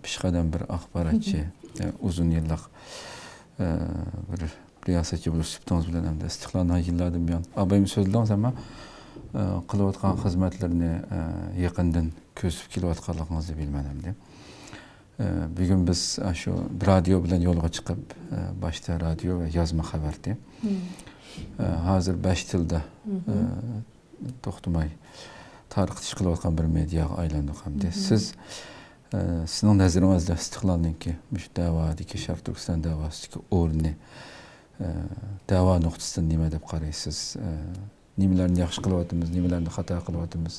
pişqadam bir axbaratçı, uzun yıllık bir riyasetçi buluş süptünüz bilen hem de istiqlalına yıllardan buyon. Abayım sözlüğün ama qılıvatqan xizmetlerini yakından kösüp kilovatqanlığınızı bilmenemdi. Bugün biz şu radyo bilen yolga çıkıp başta radyo ve yazma haberdi. Hazır 5 tilde toxtumay tarqıtış qılıvatqan bir mediaga aylandık hamdi. Siz sizin nazarinizda istiqlalninki müş davadaki Şarq Türkistan davasındaki o'rni dava nuqtasidan nima deb qaraysiz? Nimalarni yaxshi qilyapmiz, nimalarni xato qilyapmiz?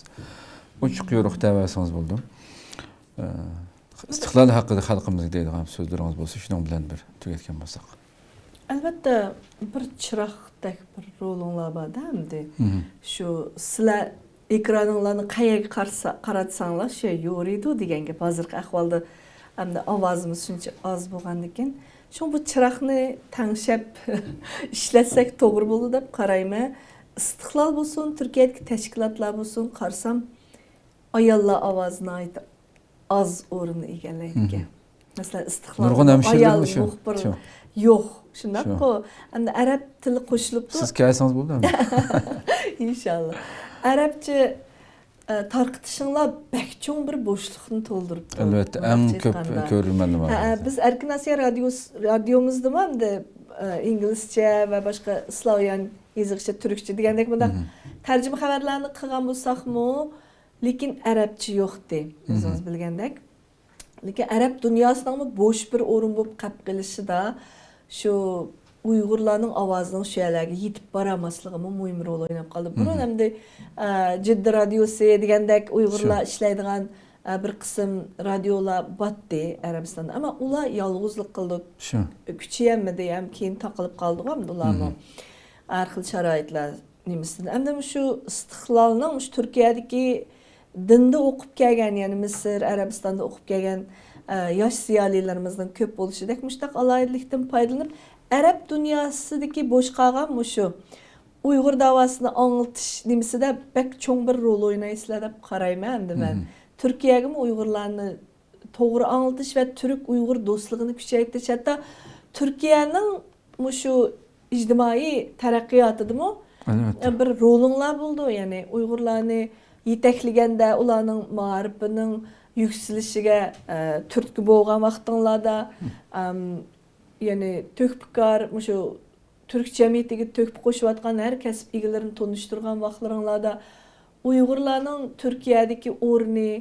Ochiq yo'riq davasingiz bo'ldi. Istiqlal haqida xalqimizga deydigan so'zlaringiz bo'lsa, shuning bilan bir tugatgan bo'lsak. Albatta bir chiroqdek bir rolinglar bor hamdi. Shu sizlar ekraninglarni qayerga qaratsanglar shu yo'riydi degan gap hozirgi ahvolda hamda ovozimiz shuncha oz bo'lgandan keyin shu bu chiroqni tangshab ishlatsak to'g'ri bo'ladi deb qarayman. Istiqlal bo'lsin, Turkiyadagi tashkilotlar bo'lsin, qarsam ayollar ovozini aytib az o'rinni egallaydi. Masalan, istiqlal ayol muxbir yo'q. Shundaq-ku. Endi arab tili qo'shilibdi. Siz kelsangiz bo'ladimi? İnşallah. Arabcha tarqitishinglar bak cho'ng bir bo'shliqni to'ldirib turibdi. Albatta, eng ko'p ko'rilmani bor. Biz Erkin Asiya radiomizda ham inglizcha va boshqa Slavyan yozig'icha, turkcha degandek bunda tarjima xabarlarni qilgan bo'lsakmi, lekin arabcha yo'qdi. O'zingiz bilgandek. Lekin arab dunyosining bo'sh bir o'rin bo'lib qolib qolishida shu Uyg'urlarning ovozining shu yerlarga yetib boramasligi muhim rol o'ynab qoldi. Buni hamda Jidda radiosi degandek Uyg'urlar ishlaydigan bir qism radiolar botdi Arabistonda. Ammo ular yolg'izlik qildi. Kuchayamadi, ham keyin taqilib qoldi ham ularmi. Har xil sharoitlar nimasidan. Hamda shu istiqlolning shu Turkiyadagi dinda o'qib kelgan, ya'ni Misr, Arabistonda o'qib kelgan yosh ziyolilarimizning ko'p bo'lishidek mushtaq alayidlikdan foydalanib Arab dunyosidagi bo'sh qolgan shu Uyg'ur davosini anglatish nimasida bak cho'ng bir rol o'ynaysizlar deb qarayman endi men. Turkiyaga Uyg'urlarni to'g'ri anglatish va Turk-Uyg'ur do'stligini kuchaytirish, hatto Turkiyaning shu ijtimoiy taraqqiyotidami bir rolinglar bo'ldi, ya'ni Uyg'urlarni yetaklaganda ularning ma'rifining yükselishiga turtki bo'lgan vaqtinglarda ya'ni to'kpikor shu turk jamiyatiga to'kib qo'shayotgan har kasb egalarini tanishtirgan vaqtlaringlarda Uyg'urlarning Turkiyadagi o'rni,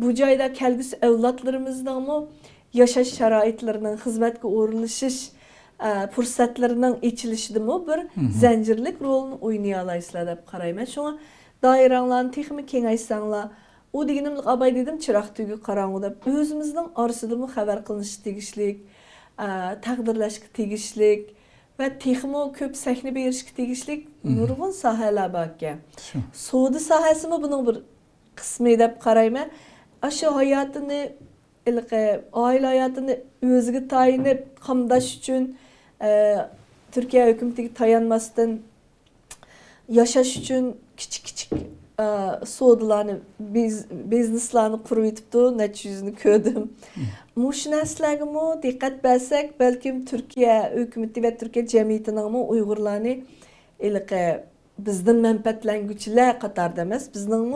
bu joyda kelgusi avlodlarimizning yashash sharoitlarining xizmatga o'rnishish fursatlarining ochilishidami bir zanjirlik rolni o'ynay olasizlar deb qarayman. Shunga doiranglarni texmi kengaytsanglar, u deganimlik abay dedim chiroq tugi qarang'u deb o'zimizning orasidami xabar qilinish tegishlik, taqdirlashga tegishlik va texmo ko'p sahna berishga tegishlik nurg'un sohalar bor ekan. Savdo sohasimi buning bir qismi deb qarayman. Shu hayotini, oila hayotini o'ziga tayinib qamdash uchun Turkiya hukumatiga tayanmasdan yashash uchun kichik savdolarni, bizneslarni qurib yetibdi, necha yuzini ko'rdim. Shu narsalarga diqqat bersak, balkim Turkiya hukumati va Turkiya jamiyatining Uyg'urlarni bizdan manfaatlanguchilar qatorida emas, bizning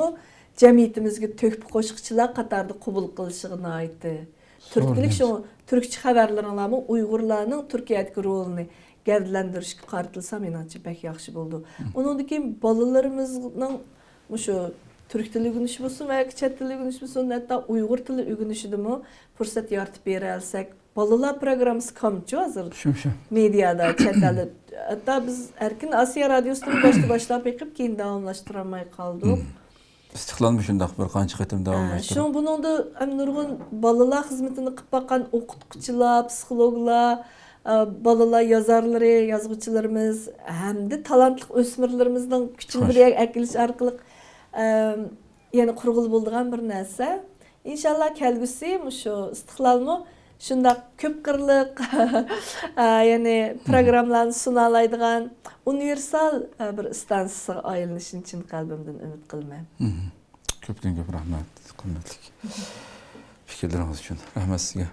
jamiyatimizga to'kib qo'shqichilar qatorida qabul qilishini aytdi. Turklik shu turkcha xabarlarni Uyg'urlarning Turkiyadagi rolini gavdalantirishga qaratilsa, menimcha bak yaxshi bo'ldi. Undan keyin bolalarimizning shu turk tili o'rganishi bo'lsin va chet tili o'rganishi bo'lsin, hatto Uyg'ur tili o'rganishidami fursat yaratib bera olsak, bolalar programmasi kamchi hozir. Mediada, chet tili. Hatto biz Erkin Asiya radiosidan boshlab yiqib, keyin davomlashtira olmay qoldik. Istiqlal shundaq bir qancha qatim davomlashtirdi. Shu buningda nurg'un bolalar xizmatini qilib baqqan o'qituvchilar, psixologlar, balalar yazarlari, yozuvchilarimiz hamda talantli o'smirlarimizning kuchini bir akilish orqali yana qurg'ul bo'lgan bir narsa. İnşallah kelgusi shu istiqlolmi shundaq ko'p qirliq ya'ni programmalarni suna oladigan universal bir stansiyasiga aylanishini chin qalbimdan umid qilaman. Ko'pdan ko'p rahmat, qimmatli. fikrlaringiz uchun. Rahmat sizga.